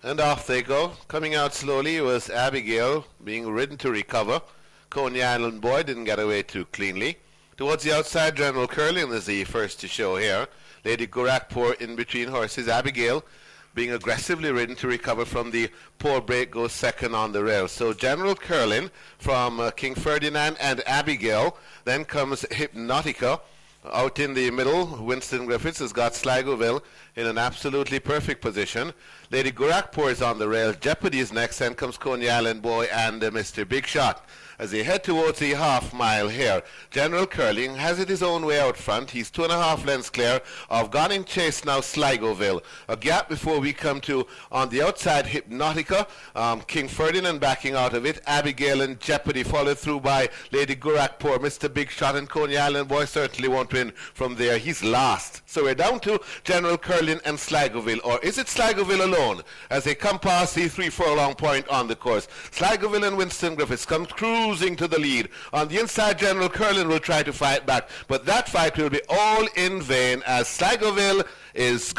And off they go. Coming out slowly was Abigail, being ridden to recover. Coney Island Boy didn't get away too cleanly. Towards the outside, General Curlin is the first to show here. Lady Gorakhpur in between horses. Abigail being aggressively ridden to recover from the poor break, goes second on the rail. So General Curlin from King Ferdinand and Abigail. Then comes Hypnotica. Out in the middle, Winston Griffiths has got Sligoville in an absolutely perfect position. Lady Gorakhpur is on the rail. Jeopardy is next. Then comes Coney Island Boy and Mr. Big Shot. As they head towards the half mile here, General Curling has it his own way out front. He's 2.5 lengths clear of Gone in Chase now Sligoville. A gap before we come to, on the outside, Hypnotica. King Ferdinand backing out of it. Abigail and Jeopardy followed through by Lady Gorakhpur. Mr. Big Shot and Coney Island Boy certainly won't win from there. He's last. So we're down to General Curling and Sligoville. Or is it Sligoville alone? As they come past the 3 furlong point on the course. Sligoville and Winston Griffiths come cruising to the lead. On the inside, General Curlin will try to fight back, but that fight will be all in vain as Sligoville is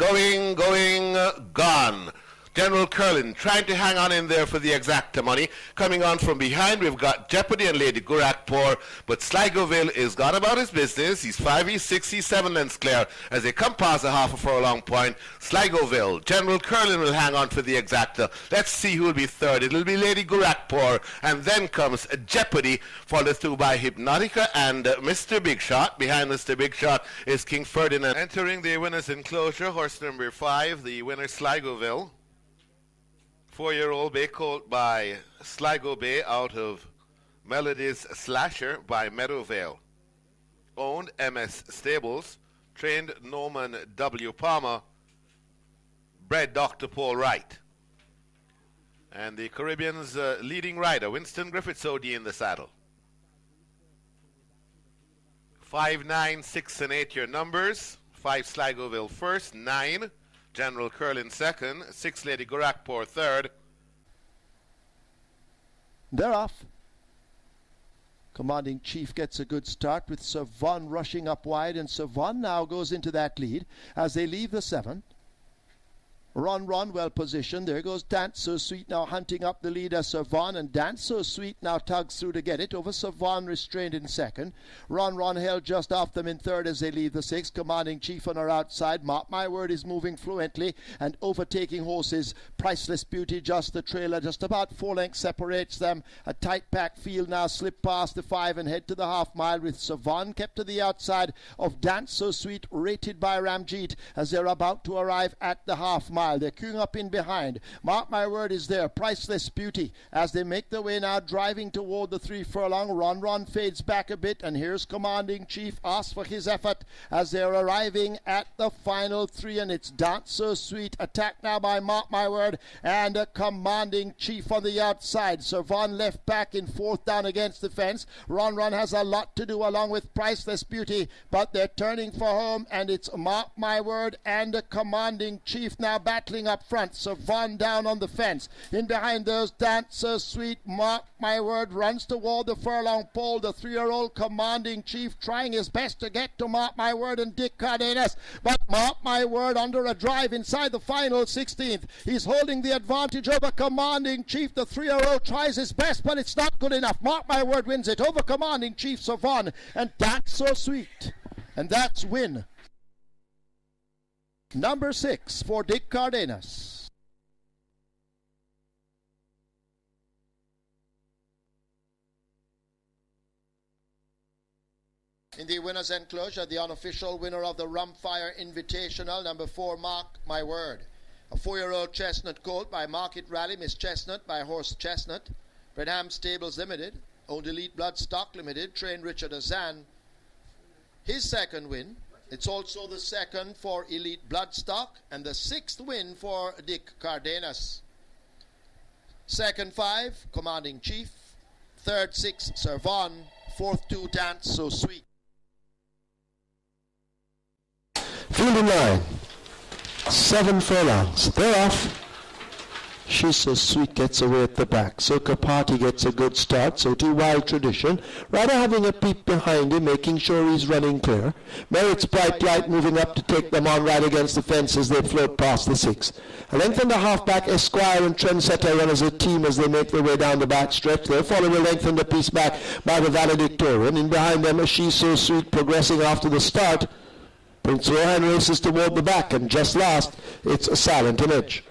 gone. General Curlin trying to hang on in there for the exacta money. Coming on from behind, we've got Jeopardy and Lady Gorakhpur, but Sligoville is gone about his business. He's 5, he's 6, he's 7 lengths clear as they come past the half a furlong point. Sligoville, General Curlin will hang on for the exacta. Let's see who will be third. It'll be Lady Gorakhpur, and then comes Jeopardy, followed through by Hypnotica and Mr. Big Shot. Behind Mr. Big Shot is King Ferdinand. Entering the winner's enclosure, horse number 5, the winner Sligoville. 4-year-old bay colt by Sligo Bay out of Melody's Slasher by Meadowvale. Owned MS Stables. Trained Norman W. Palmer. Bred Dr. Paul Wright. And the Caribbean's leading rider, Winston Griffiths OD in the saddle. 5, 9, 6, and 8 your numbers. 5 Sligoville first, 9 General Curlin second, 6 Lady Gorakhpur third. They're off. Commanding Chief gets a good start with Sir Von rushing up wide, and Sir Von now goes into that lead as they leave the 7. Run, well positioned. There goes Dance So Sweet now hunting up the lead as Sir Von, and Dance So Sweet now tugs through to get it over Sir Von, restrained in second. Run held just off them in third as they leave the 6. Commanding Chief on her outside. Mark My Word is moving fluently and overtaking horses. Priceless Beauty just the trailer, just about 4 lengths separates them. A tight packed field now slip past the 5 and head to the half mile with Sir Von kept to the outside of Dance So Sweet, rated by Ramjeet as they're about to arrive at the half mile. They're queuing up in behind. Mark My Word is there. Priceless Beauty as they make their way now driving toward the 3 furlong. Run fades back a bit, and here's Commanding Chief asks for his effort as they're arriving at the final 3, and it's Dance So Sweet attacked now by Mark My Word and a Commanding Chief on the outside. Sir Von left back in 4th down against the fence. Run has a lot to do along with Priceless Beauty, but they're turning for home, and it's Mark My Word and a Commanding Chief now battling up front. So Von down on the fence. In behind those, Dance So Sweet. Mark My Word runs toward the furlong pole. The 3-year-old Commanding Chief trying his best to get to Mark My Word and Dick Cardenas. But Mark My Word under a drive inside the final 16th. He's holding the advantage over Commanding Chief. The 3-year-old tries his best, but it's not good enough. Mark My Word wins it over Commanding Chief, Sir Von and Dance So Sweet. And that's win number 6 for Dick Cardenas. In the winner's enclosure, the unofficial winner of the Rumfire Invitational, number 4, Mark My Word. A 4-year-old chestnut colt by Market Rally, Miss Chestnut by Horse Chestnut. Brenham Stables Limited, owned Elite Bloodstock Limited, trained Richard Azan. His second win. It's also the second for Elite Bloodstock and the 6th win for Dick Cardenas. Second 5, Commanding Chief. Third 6, Sir Von. Fourth 2, Dance So Sweet. Field in line. 7 furlongs. They're off. She's So Sweet gets away at the back. Soca Party gets a good start. So too Wild Tradition. Ryder having a peep behind him, making sure he's running clear. Merit's Bright Light moving up to take them on right against the fence as they float past the 6. A length and a half back, Esquire and Trendsetter run as a team as they make their way down the back stretch. They'll follow a length and a piece back by the valedictorian. In behind them, She's So Sweet progressing after the start. Prince Rohan races toward the back, and just last, it's a Silent Image.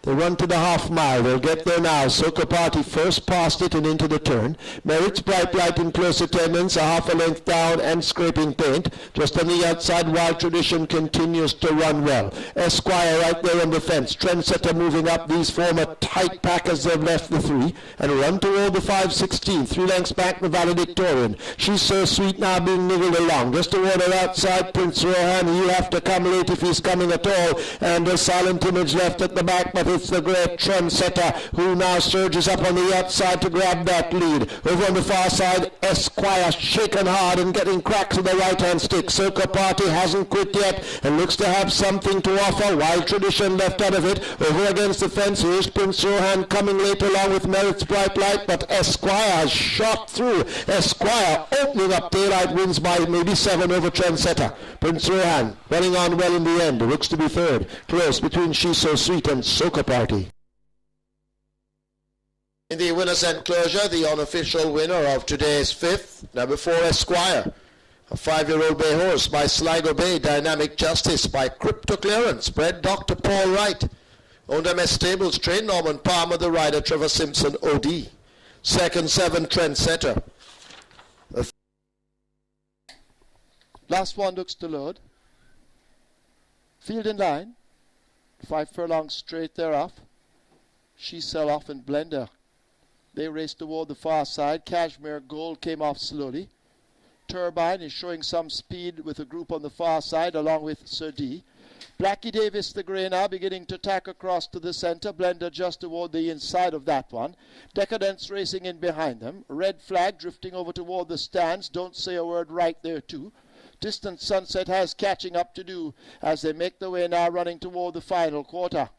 They run to the half mile. They'll get there now. Soca Party first past it and into the turn. Merit's Bright Light in close attendance, a half a length down and scraping paint. Just on the outside, Wild Tradition continues to run well. Esquire right there on the fence. Trendsetter moving up. These form a tight pack as they've left the 3 and run toward the 5:16. 3 lengths back the valedictorian. She's So Sweet now being niggled along. Just toward her outside, Prince Rohan. He'll have to come late if he's coming at all. And a Silent Image left at the back, but it's the great Trendsetter who now surges up on the outside to grab that lead. Over on the far side, Esquire shaken hard and getting cracks with the right-hand stick. Soca Party hasn't quit yet and looks to have something to offer. Wild Tradition left out of it. Over against the fence, here's Prince Rohan coming late along with Merit's Bright Light, but Esquire has shot through. Esquire opening up daylight, wins by maybe 7 over Trendsetter. Prince Rohan running on well in the end. Looks to be third. Close between She's So Sweet and Soca Party. In the winner's enclosure, the unofficial winner of today's 5th, number 4 Esquire. A 5-year-old bay horse by Sligo Bay, Dynamic Justice by Crypto Clearance, bred Dr. Paul Wright. Owned MS Stables, trained Norman Palmer, the rider Trevor Simpson, OD. Second 7 Trendsetter. Last one looks to load. Field in line. 5 furlongs straight thereof. She sell off and Blender. They race toward the far side. Cashmere Gold came off slowly. Turbine is showing some speed with a group on the far side along with Sir D. Blackie Davis, the grey now, beginning to tack across to the centre. Blender just toward the inside of that one. Decadence racing in behind them. Red Flag drifting over toward the stands. Don't Say a Word right there too. Distant Sunset has catching up to do as they make their way now running toward the final quarter.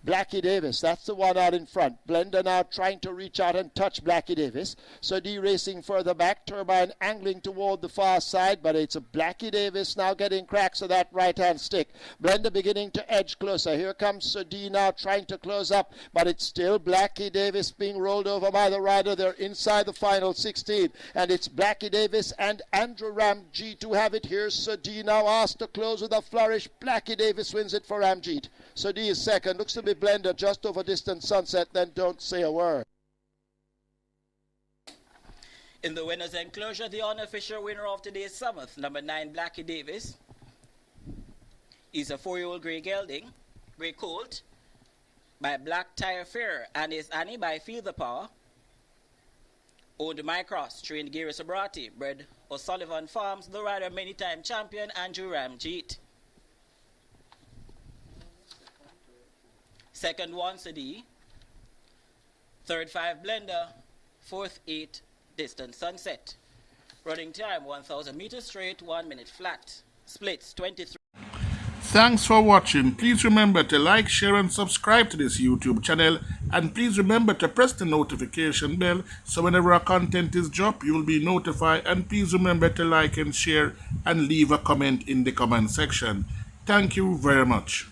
Blackie Davis, that's the one out in front. Blender now trying to reach out and touch Blackie Davis. So D racing further back. Turbine angling toward the far side, but it's a Blackie Davis now getting cracks of that right-hand stick. Blender beginning to edge closer. Here comes Sir D now trying to close up, but it's still Blackie Davis being rolled over by the rider. They're inside the final 16, and it's Blackie Davis and Andrew Ramjeet to have it. Here's Sir D now asked to close with a flourish. Blackie Davis wins it for Ramjeet. Sir D is second. Looks to be Blender just over Distant Sunset, then Don't Say a Word. In the winner's enclosure, the unofficial winner of today's 7th, number 9 Blackie Davis, is a 4-year-old grey gelding, grey colt, by Black Tire Fair, and is Annie by Feel the Power. Owned my cross, trained Gary Sobrati, bred O'Sullivan Farms, the rider many-time champion Andrew Ramjeet. Second 1 CD, third 5 Blender, fourth 8 Distant Sunset. Running time 1,000 meters straight, 1 minute flat. Splits 23. Thanks for watching. Please remember to like, share and subscribe to this YouTube channel, and please remember to press the notification bell so whenever our content is dropped you will be notified, and please remember to like and share and leave a comment in the comment section. Thank you very much.